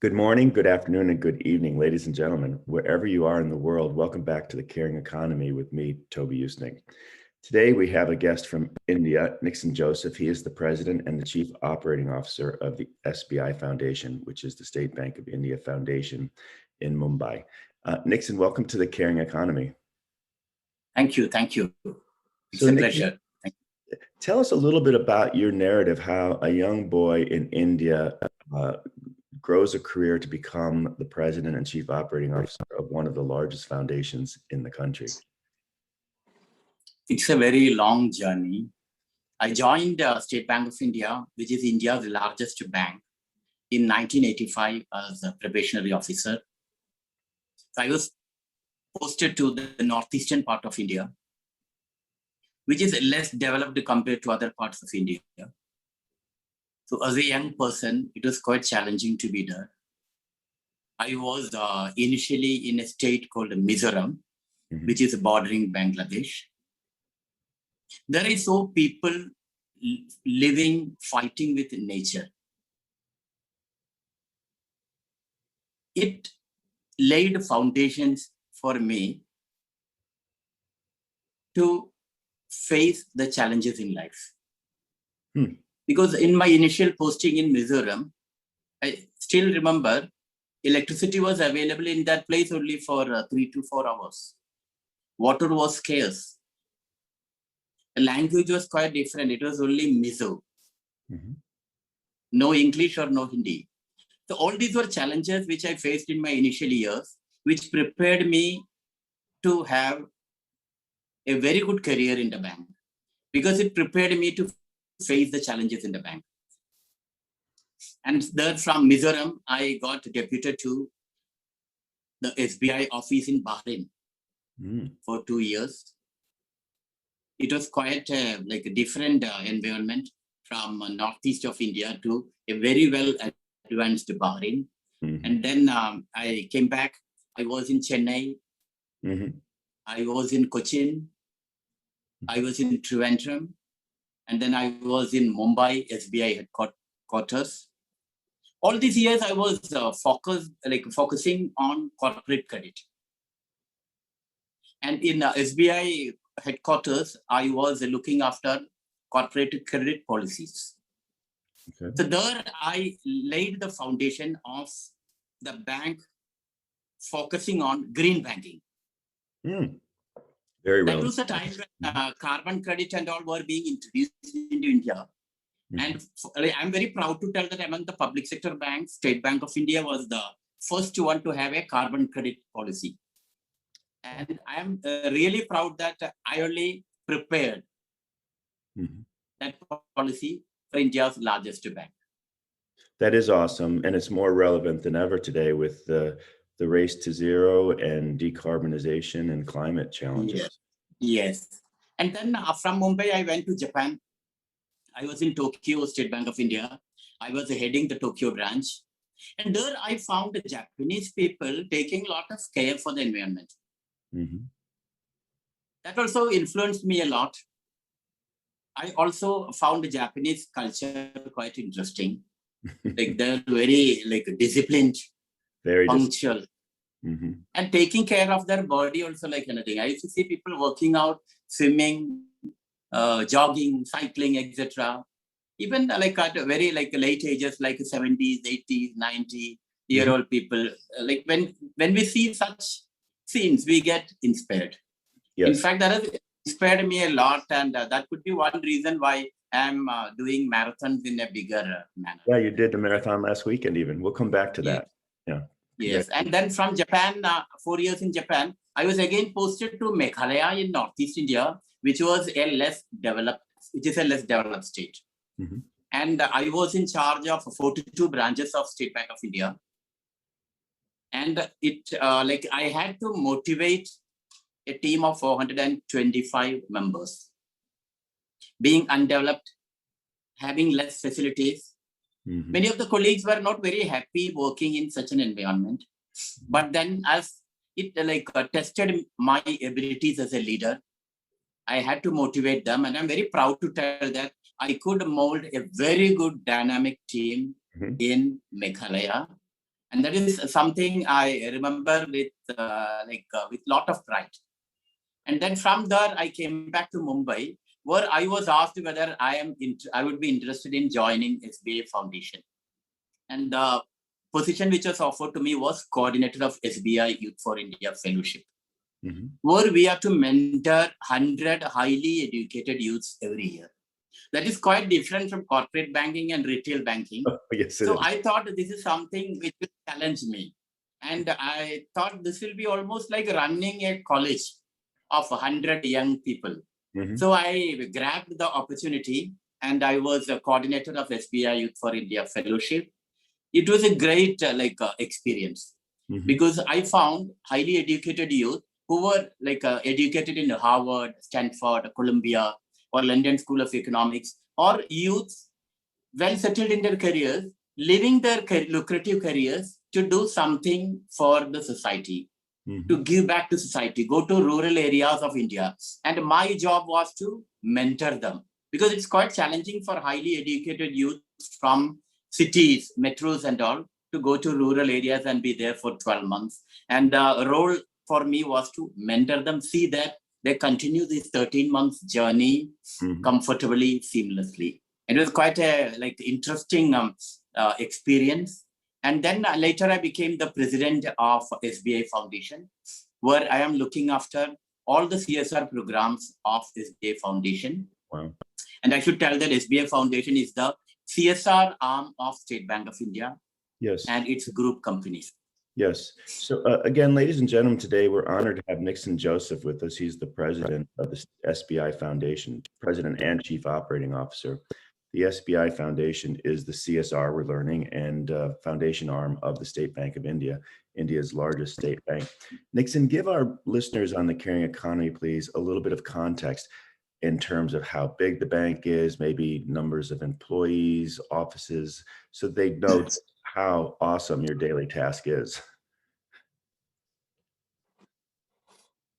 Good morning, good afternoon, and good evening, ladies and gentlemen. Wherever you are in the world, welcome back to The Caring Economy with me, Toby Usnik. Today, we have a guest from India, Nixon Joseph. He is the president and the chief operating officer of the SBI Foundation, which is the State Bank of India Foundation in Mumbai. Nixon, welcome to The Caring Economy. Thank you. It's a pleasure. Tell us a little bit about your narrative, how a young boy in India grows a career to become the president and chief operating officer of one of the largest foundations in the country. It's a very long journey. I joined State Bank of India, which is India's largest bank, in 1985 as a probationary officer. So I was posted to the northeastern part of India, which is less developed compared to other parts of India. So as a young person, it was quite challenging to be there. I was initially in a state called Mizoram, which is bordering Bangladesh. There I saw people living, fighting with nature. It laid foundations for me to face the challenges in life. Because in my initial posting in Mizoram, I still remember electricity was available in that place only for 3 to 4 hours. Water was scarce. The language was quite different. It was only Mizo. No English or no Hindi. So all these were challenges which I faced in my initial years, which prepared me to have a very good career in the bank, because it prepared me to face the challenges in the bank. And there from Mizoram, I got deputed to the SBI office in Bahrain for 2 years. It was quite a different environment from northeast of India to a very well advanced Bahrain. And then I came back. I was in Chennai. I was in Cochin. I was in Trivandrum. And then I was in Mumbai, SBI headquarters. All these years I was focusing on corporate credit. And in SBI headquarters, I was looking after corporate credit policies. So there I laid the foundation of the bank focusing on green banking. Very well. That was the time when carbon credit and all were being introduced into India. And I'm very proud to tell that among the public sector banks, State Bank of India was the first one to have a carbon credit policy. And I am really proud that I only prepared that policy for India's largest bank. That is awesome. And it's more relevant than ever today with the race to zero and decarbonization and climate challenges. Yes. And then from Mumbai, I went to Japan. I was in Tokyo, State Bank of India. I was heading the Tokyo branch. And there I found the Japanese people taking a lot of care for the environment. That also influenced me a lot. I also found the Japanese culture quite interesting. They're very disciplined, very punctual, and taking care of their body also like anything. I used to see people working out, swimming, jogging, cycling, etc. Even at very late ages, like 70s, 80s, 90-year-old people. When we see such scenes, we get inspired. Yes. In fact, that has inspired me a lot, and that could be one reason why I'm doing marathons in a bigger manner. Yeah, you did the marathon last weekend even. We'll come back to that. Yeah. Yes, and then from Japan, 4 years in Japan, I was again posted to Meghalaya in Northeast India, which is a less developed state. And I was in charge of 42 branches of State Bank of India. And it I had to motivate a team of 425 members. Being undeveloped, having less facilities. Many of the colleagues were not very happy working in such an environment. But then as it tested my abilities as a leader, I had to motivate them. And I'm very proud to tell that I could mold a very good dynamic team in Meghalaya. And that is something I remember with lot of pride. And then from there, I came back to Mumbai, where I was asked whether I would be interested in joining SBI Foundation. And the position which was offered to me was coordinator of SBI Youth for India Fellowship, where we have to mentor 100 highly educated youths every year. That is quite different from corporate banking and retail banking. Oh, yes, so I thought this is something which will challenge me. And I thought this will be almost like running a college of 100 young people. So I grabbed the opportunity, and I was a coordinator of SBI Youth for India Fellowship. It was a great experience because I found highly educated youth who were educated in Harvard, Stanford, Columbia, or London School of Economics, or youths well settled in their careers, living their lucrative careers to do something for the society, to give back to society, go to rural areas of India. And my job was to mentor them, because it's quite challenging for highly educated youth from cities, metros and all, to go to rural areas and be there for 12 months. And the role for me was to mentor them, see that they continue this 13 months journey comfortably, seamlessly. It was quite a interesting experience. And then later I became the president of SBI Foundation, where I am looking after all the CSR programs of SBI Foundation. Wow. And I should tell that SBI Foundation is the CSR arm of State Bank of India. Yes. And its group companies. Yes. So again, ladies and gentlemen, today we're honored to have Nixon Joseph with us. He's the president of the SBI Foundation, president and chief operating officer. The SBI Foundation is the CSR, we're learning, and foundation arm of the State Bank of India, India's largest state bank. Nixon, give our listeners on the Caring Economy, please, a little bit of context in terms of how big the bank is, maybe numbers of employees, offices, so they know how awesome your daily task is.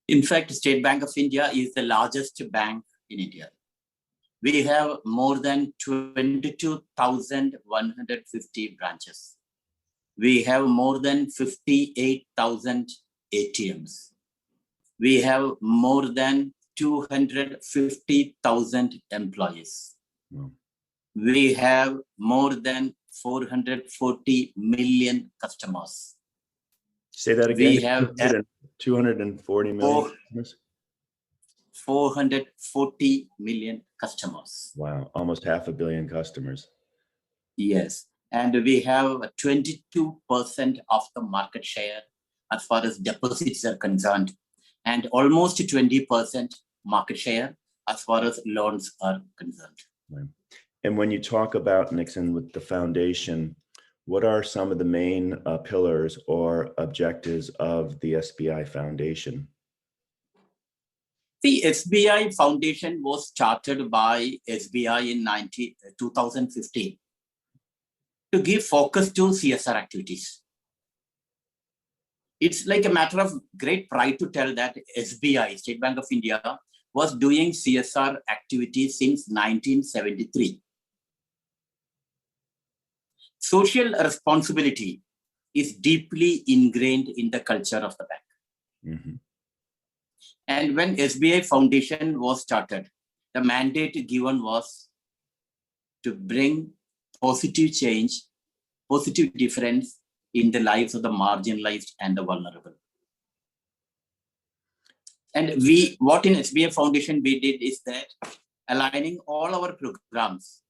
In fact, State Bank of India is the largest bank in India. We have more than 22,150 branches. We have more than 58,000 ATMs. We have more than 250,000 employees. Wow. We have more than 440 million customers. Say that again. We have 240 million. 440 million customers. Wow, almost 500 million customers. Yes, and we have 22% of the market share as far as deposits are concerned, and almost 20% market share as far as loans are concerned. Right. And when you talk about, Nixon, with the foundation, what are some of the main pillars or objectives of the SBI Foundation? The SBI Foundation was started by SBI in 2015 to give focus to CSR activities. It's like a matter of great pride to tell that SBI, State Bank of India, was doing CSR activities since 1973. Social responsibility is deeply ingrained in the culture of the bank. And when SBI Foundation was started, the mandate given was to bring positive change, positive difference in the lives of the marginalized and the vulnerable. And what in SBI Foundation we did is that aligning all our programs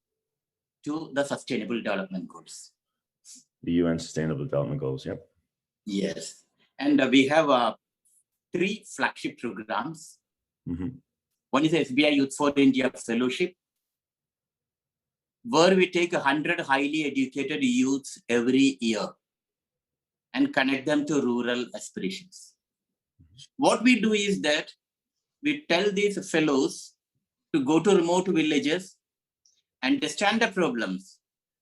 to the Sustainable Development Goals. The UN Sustainable Development Goals, yep. Yes. And we have 3 flagship programs. One is SBI Youth for India Fellowship, where we take 100 highly educated youths every year and connect them to rural aspirations. What we do is that we tell these fellows to go to remote villages, understand the problems,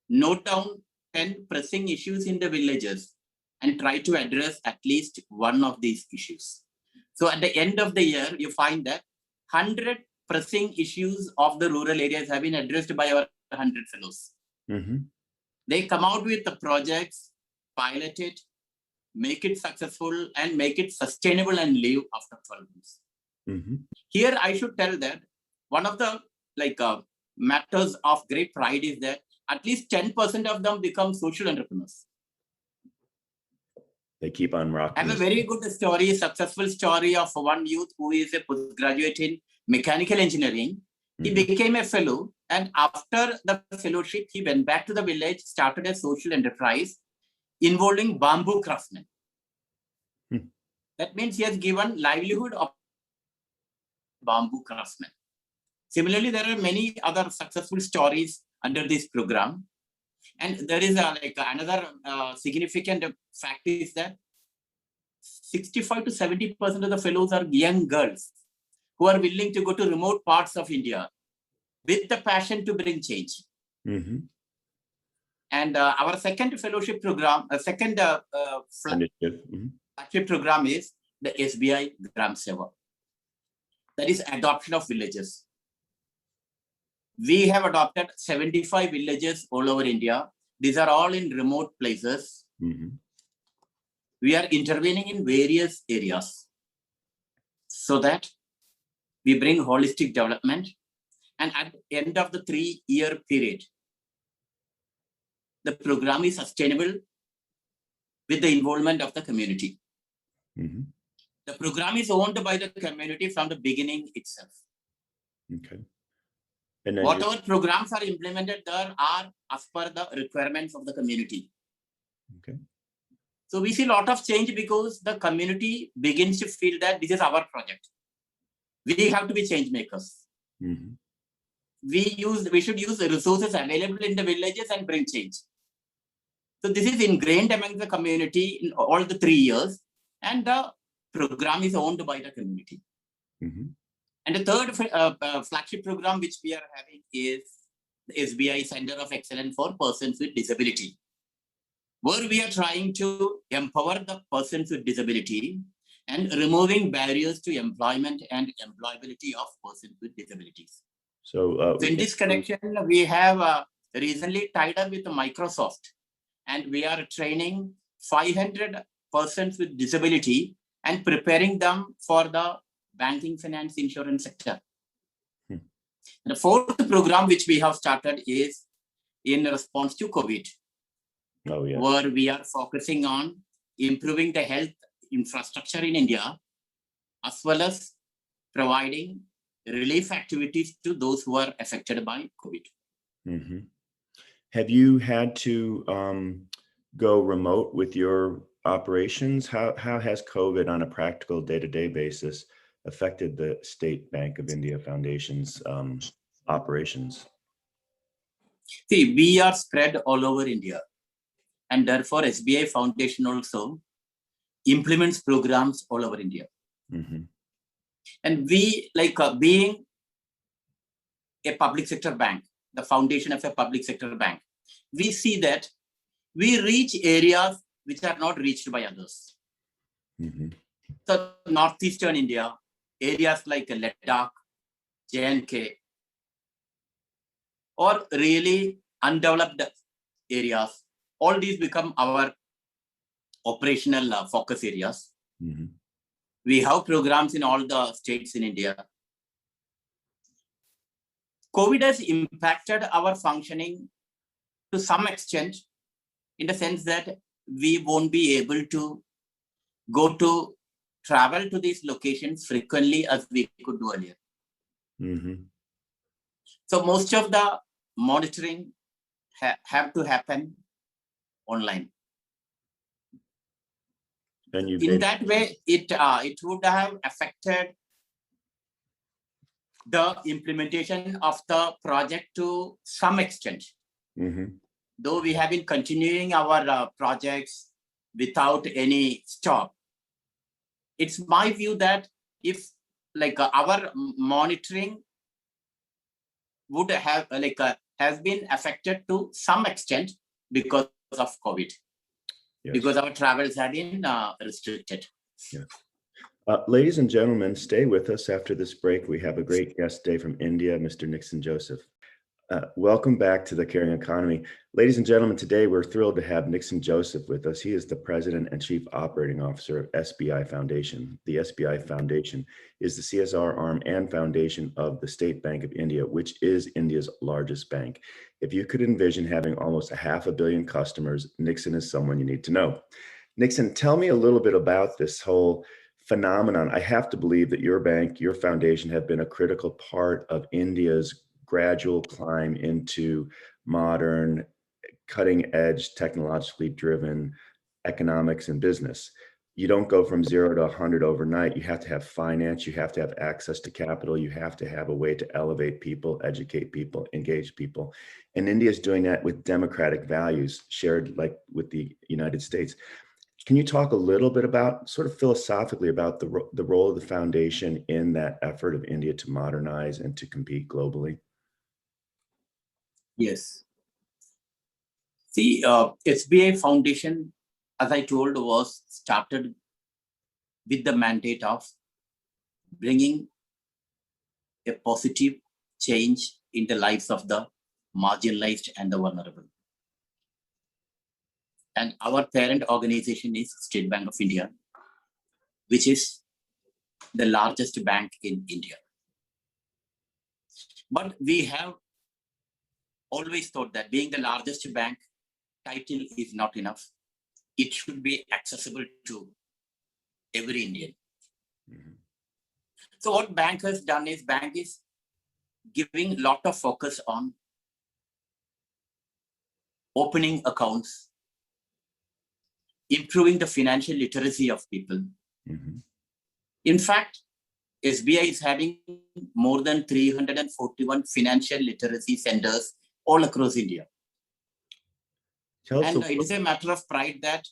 note down 10 pressing issues in the villages, and try to address at least one of these issues. So at the end of the year, you find that 100 pressing issues of the rural areas have been addressed by our 100 fellows. They come out with the projects pilot it, make it successful, and make it sustainable and live after 12 months. Mm-hmm. Here, I should tell that one of the matters of great pride is that at least 10% of them become social entrepreneurs. They keep on rocking. I have a very good story, successful story of one youth who is a postgraduate in mechanical engineering. He became a fellow, and after the fellowship, he went back to the village, started a social enterprise involving bamboo craftsmen. That means he has given livelihood of bamboo craftsmen. Similarly, there are many other successful stories under this program. And there is another significant fact is that 65 to 70% of the fellows are young girls who are willing to go to remote parts of India with the passion to bring change. Mm-hmm. And our second fellowship program, flagship program is the SBI Gram Seva. That is adoption of villages. We have adopted 75 villages all over India. These are all in remote places. Mm-hmm. We are intervening in various areas so that we bring holistic development. And at the end of the 3-year period, the program is sustainable with the involvement of the community. Mm-hmm. The program is owned by the community from the beginning itself. Okay. And then whatever programs are implemented there are as per the requirements of the community. Okay. So we see a lot of change because the community begins to feel that this is our project. We have to be change makers. Mm-hmm. We should use the resources available in the villages and bring change. So this is ingrained among the community in all the 3 years, and the program is owned by the community. Mm-hmm. And the third flagship program which we are having is the SBI Center of Excellence for Persons with Disability, where we are trying to empower the persons with disability and removing barriers to employment and employability of persons with disabilities. So in this connection, we have recently tied up with Microsoft, and we are training 500 persons with disability and preparing them for the banking, finance, insurance sector. The fourth program which we have started is in response to COVID, where we are focusing on improving the health infrastructure in India, as well as providing relief activities to those who are affected by COVID. Mm-hmm. Have you had to go remote with your operations? How has COVID on a practical day-to-day basis affected the State Bank of India Foundation's operations? See, we are spread all over India, and therefore SBI Foundation also implements programs all over India. Mm-hmm. And we, being a public sector bank, the foundation of a public sector bank, we see that we reach areas which are not reached by others. Mm-hmm. So northeastern India, areas like Ladakh, J&K, or really undeveloped areas, all these become our operational focus areas. Mm-hmm. We have programs in all the states in India. COVID has impacted our functioning to some extent, in the sense that we won't be able to travel to these locations frequently as we could do earlier. Mm-hmm. So most of the monitoring have to happen online. In that way, it would have affected the implementation of the project to some extent. Mm-hmm. Though we have been continuing our projects without any stop, it's my view that if our monitoring would have has been affected to some extent because of COVID. Yes. Because our travels have been restricted. Yes. Ladies and gentlemen, stay with us after this break. We have a great guest today from India, Mr. Nixon Joseph. Welcome back to the Caring Economy. Ladies and gentlemen, today we're thrilled to have Nixon Joseph with us. He is the President and Chief Operating Officer of SBI Foundation. The SBI Foundation is the CSR arm and foundation of the State Bank of India, which is India's largest bank. If you could envision having almost 500 million customers, Nixon is someone you need to know. Nixon, tell me a little bit about this whole phenomenon. I have to believe that your bank, your foundation, have been a critical part of India's gradual climb into modern, cutting edge, technologically driven economics and business. You don't go from 0 to 100 overnight. You have to have finance, you have to have access to capital, you have to have a way to elevate people, educate people, engage people. And India is doing that with democratic values shared like with the United States. Can you talk a little bit about, sort of philosophically, about the role of the foundation in that effort of India to modernize and to compete globally? Yes. See, SBI Foundation, as I told, was started with the mandate of bringing a positive change in the lives of the marginalized and the vulnerable. And our parent organization is State Bank of India, which is the largest bank in India. But we have always thought that being the largest bank, title is not enough. It should be accessible to every Indian. Mm-hmm. So what bank has done is, bank is giving a lot of focus on opening accounts, improving the financial literacy of people. Mm-hmm. In fact, SBI is having more than 341 financial literacy centers all across India. And it is a matter of pride that...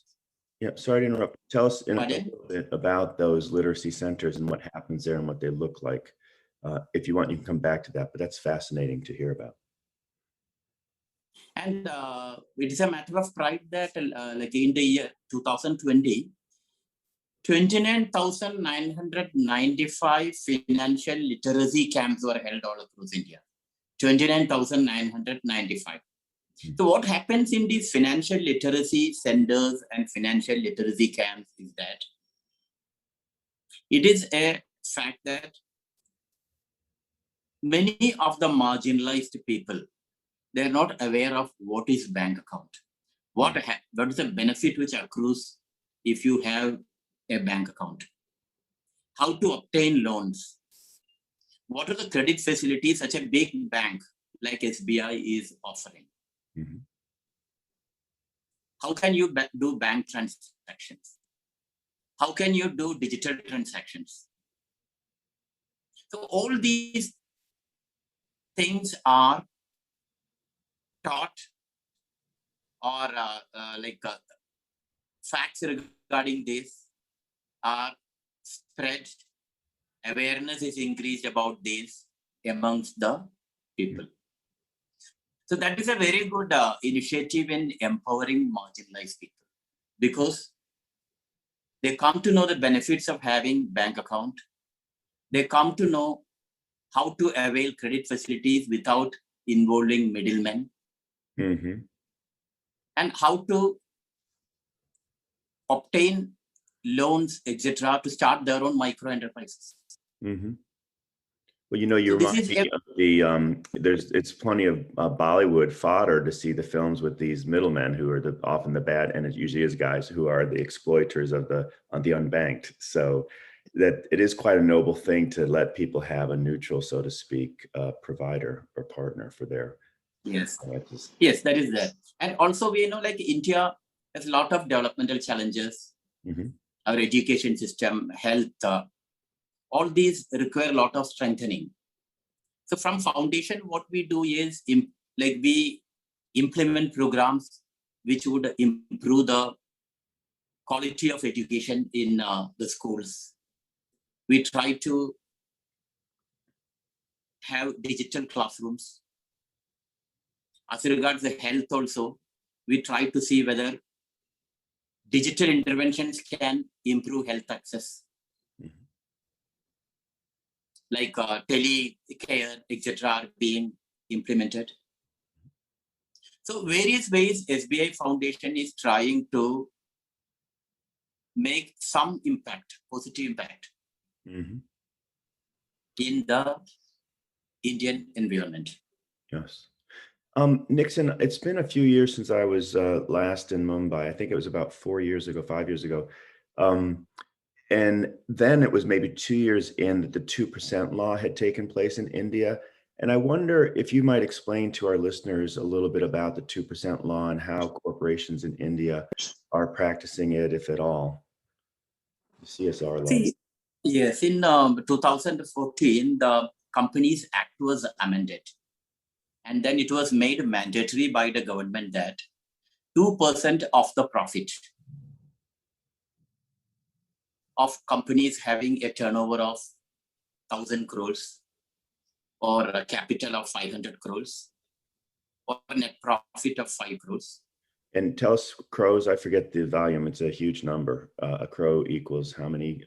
Yeah, sorry to interrupt. Tell us a little bit about those literacy centers and what happens there and what they look like. If you want, you can come back to that, but that's fascinating to hear about. And it is a matter of pride that like in the year 2020, 29,995 financial literacy camps were held all across India. 29,995. So what happens in these financial literacy centers and financial literacy camps is that it is a fact that many of the marginalized people, they're not aware of what is bank account. What is the benefit which accrues if you have a bank account? How to obtain loans? What are the credit facilities such a big bank like SBI is offering? Mm-hmm. How can you do bank transactions? How can you do digital transactions? So all these things are taught, or facts regarding this are spread. Awareness is increased about this amongst the people. So that is a very good initiative in empowering marginalized people, because they come to know the benefits of having bank account. They come to know how to avail credit facilities without involving middlemen. Mm-hmm. And how to obtain loans, etc., to start their own micro enterprises. Mm-hmm. Well, you know, you remind me of it's plenty of Bollywood fodder to see the films with these middlemen who are often the bad, and it usually is guys who are the exploiters of the unbanked. So that it is quite a noble thing to let people have a neutral, so to speak, provider or partner for their... Yes. Yes, that is that. And also we know, like, India has a lot of developmental challenges. Mm-hmm. Our education system, health, all these require a lot of strengthening. So from foundation, what we do is we implement programs which would improve the quality of education in the schools. We try to have digital classrooms. As regards the health also, we try to see whether digital interventions can improve health access. Mm-hmm. Like telecare, etc., are being implemented. So various ways SBI Foundation is trying to make some impact, positive impact Mm-hmm. in the Indian environment. Yes. Nixon, it's been a few years since I was last in Mumbai. I think it was about 4 years ago, 5 years ago. And then it was maybe 2 years in that the 2% law had taken place in India. And I wonder if you might explain to our listeners a little bit about the 2% law and how corporations in India are practicing it, if at all. The CSR law. See, yes, in 2014, the Companies Act was amended. And then it was made mandatory by the government that 2% of the profit of companies having a turnover of 1,000 crores or a capital of 500 crores or a net profit of 5 crores. And tell us crores, I forget the volume. It's a huge number. A crow equals how many?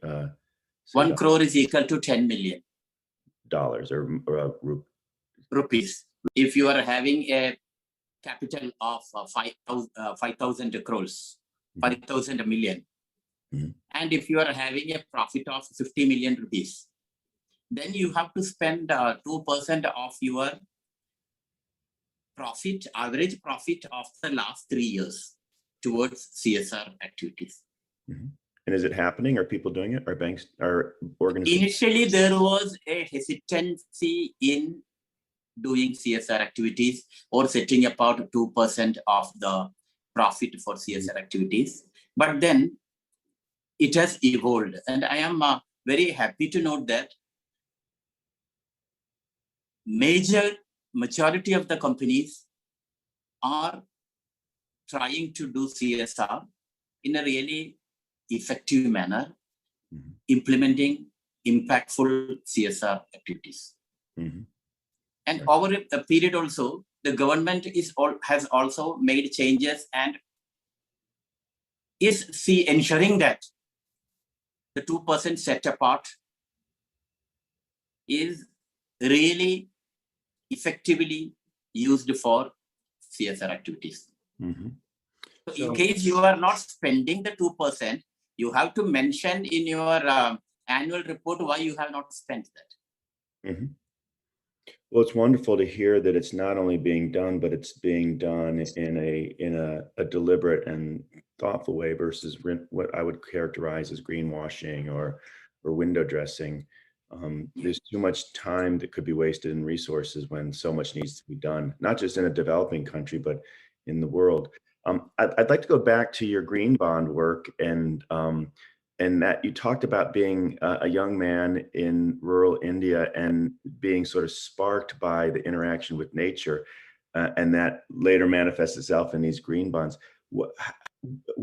1 crore is equal to 10 million dollars or rupees. If you are having a capital of 5,000 crores, 5,000 million, and if you are having a profit of 50 million rupees, then you have to spend 2% of your profit, average profit of the last 3 years towards CSR activities. And is it happening? Are people doing it? Are banks, are organizations? Initially, there was a hesitancy in doing CSR activities or setting apart 2% of the profit for CSR activities. But then it has evolved. And I am very happy to note that majority of the companies are trying to do CSR in a really effective manner, implementing impactful CSR activities. And over a period also, the government has also made changes and is ensuring that the 2% set apart is really effectively used for CSR activities. So in case you are not spending the 2%, you have to mention in your annual report why you have not spent that. Well, it's wonderful to hear that it's not only being done, but it's being done in a deliberate and thoughtful way versus what I would characterize as greenwashing or window dressing. There's too much time that could be wasted in resources when so much needs to be done, not just in a developing country, but in the world. I'd like to go back to your green bond work and that you talked about being a young man in rural India and being sort of sparked by the interaction with nature, and that later manifests itself in these green bonds.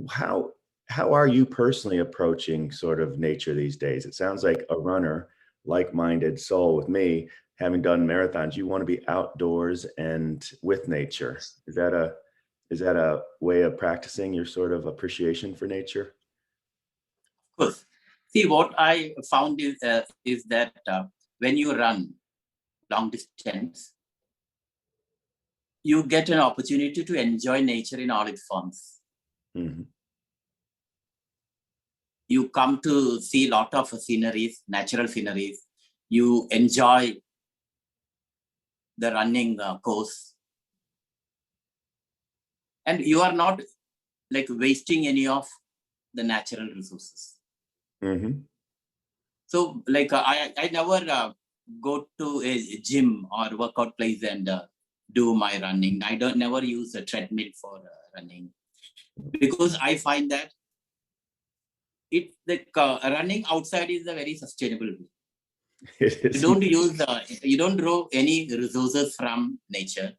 How are you personally approaching sort of nature these days? It sounds like a runner, like-minded soul with me, having done marathons. You want to be outdoors and with nature. Is that a way of practicing your sort of appreciation for nature? Of course. See, what I found is that when you run long distance, you get an opportunity to enjoy nature in all its forms. You come to see a lot of sceneries, natural sceneries. You enjoy the running course. And you are not like wasting any of the natural resources. So like I never go to a gym or workout place and do my running. I never use a treadmill for running, because I find that running outside is a very sustainable way. You don't draw any resources from nature.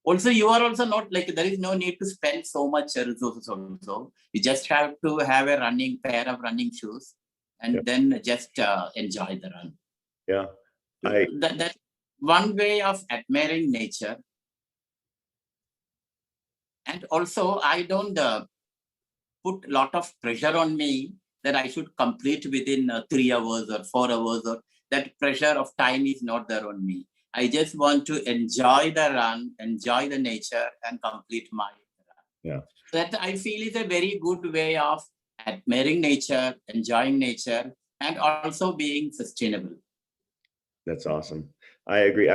Also, you are also not like, there is no need to spend so much resources also. You just have to have a pair of running shoes and then just enjoy the run. That's one way of admiring nature. And also, I don't put a lot of pressure on me that I should complete within 3 hours or 4 hours, or that pressure of time is not there on me. I just want to enjoy the run, enjoy the nature, and complete my run. Yeah. That I feel is a very good way of admiring nature, enjoying nature, and also being sustainable. That's awesome. I agree.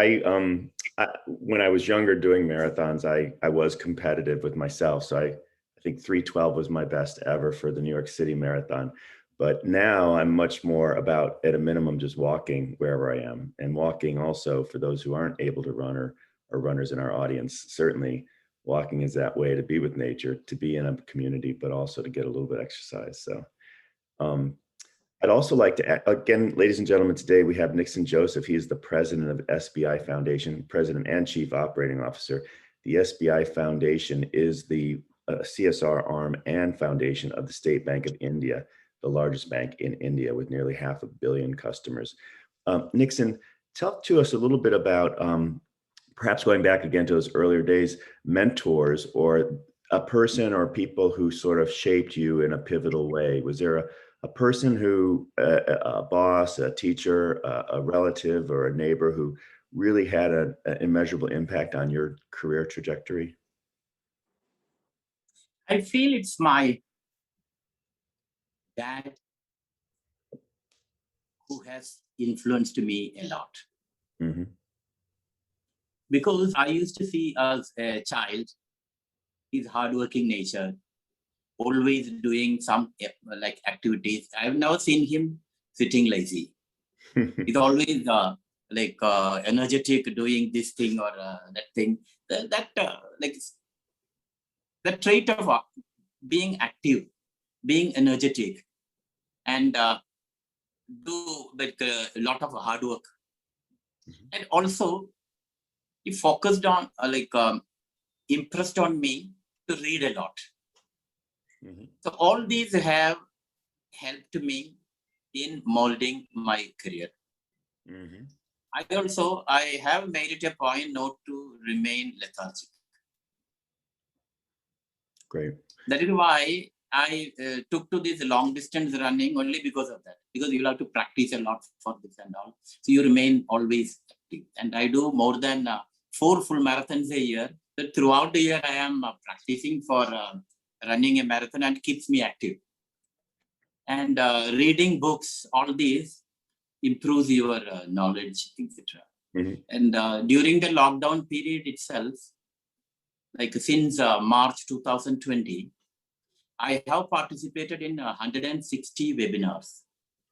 When I was younger doing marathons, I was competitive with myself. So I think 3:12 was my best ever for the New York City Marathon. But now I'm much more about, at a minimum, just walking wherever I am, and walking also for those who aren't able to run, or runners in our audience. Certainly walking is that way to be with nature, to be in a community, but also to get a little bit of exercise. So um, I'd also like to add, again, ladies and gentlemen, today we have Nixon Joseph. He is the president of SBI Foundation, president and chief operating officer. The SBI Foundation is the CSR arm and foundation of the State Bank of India, the largest bank in India with nearly 500 million customers. Nixon, talk to us a little bit about, perhaps going back again to those earlier days, mentors or a person or people who sort of shaped you in a pivotal way. Was there a person who, a boss, a teacher, a relative, or a neighbor who really had an immeasurable impact on your career trajectory? I feel it's my dad who has influenced me a lot. Mm-hmm. Because I used to see as a child his hardworking nature, always doing some like activities. I've never seen him sitting lazy. He's always energetic, doing this thing or that thing. Like the trait of being active, being energetic, and do like a lot of hard work. Mhm. And also, he focused on impressed on me to read a lot. Mhm. So all these have helped me in molding my career. Mhm. I have made it a point not to remain lethargic. Great. That is why I took to this long distance running only because of that. Because you have to practice a lot for this and all. So you remain always active. And I do more than 4 full marathons a year. So throughout the year, I am practicing for running a marathon, and keeps me active. And reading books, all these improves your knowledge, etc. Mhm. And during the lockdown period itself, like since March 2020, I have participated in 160 webinars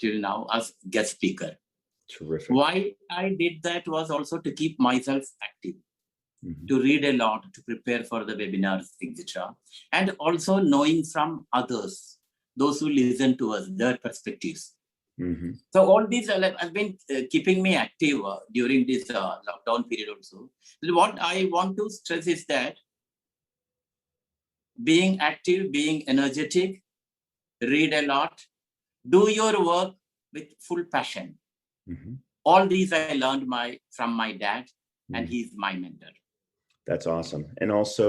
till now as guest speaker. Terrific. Why I did that was also to keep myself active, Mhm. to read a lot, to prepare for the webinars, etc. And also knowing from others, those who listen to us, their perspectives. Mhm. So all these have been keeping me active during this lockdown period also. What I want to stress is that being active, being energetic, read a lot, do your work with full passion. Mhm. All these I learned from my dad, and Mhm. he's my mentor. That's awesome. And also,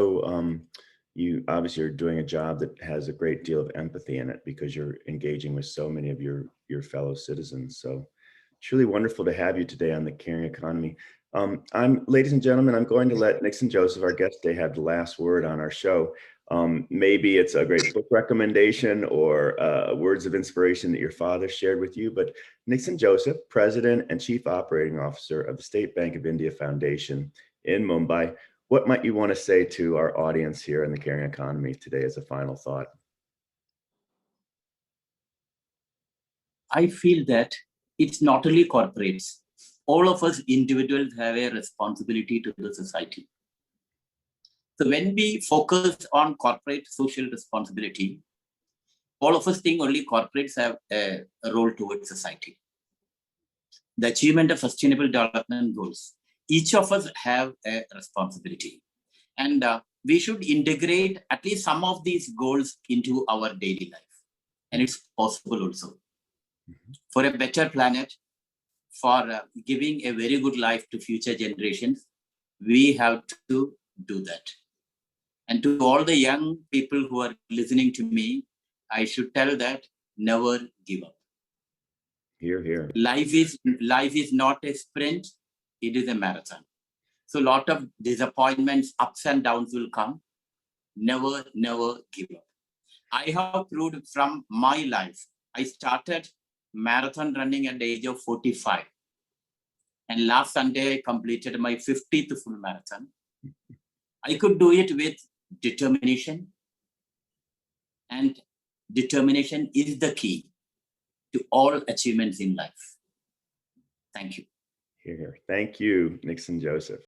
you obviously are doing a job that has a great deal of empathy in it, because you're engaging with so many of your fellow citizens. So truly wonderful to have you today on the Caring Economy. Ladies and gentlemen, I'm going to let Nixon Joseph, our guest today, have the last word on our show. Maybe it's a great book recommendation or words of inspiration that your father shared with you, but Nixon Joseph, President and Chief Operating Officer of the State Bank of India Foundation in Mumbai. What might you want to say to our audience here in the Caring Economy today as a final thought? I feel that it's not only corporates. All of us individuals have a responsibility to the society. So when we focus on corporate social responsibility, all of us think only corporates have a role towards society. The achievement of sustainable development goals, each of us have a responsibility. And we should integrate at least some of these goals into our daily life. And it's possible also. For a better planet, for giving a very good life to future generations, we have to do that. And to all the young people who are listening to me, I should tell that never give up. Here, here. Life is not a sprint, it is a marathon. So a lot of disappointments, ups and downs will come. Never, never give up. I have proved from my life. I started marathon running at the age of 45. And last Sunday, I completed my 50th full marathon. I could do it with determination. And determination is the key to all achievements in life. Thank you. Here. Thank you, Nixon Joseph.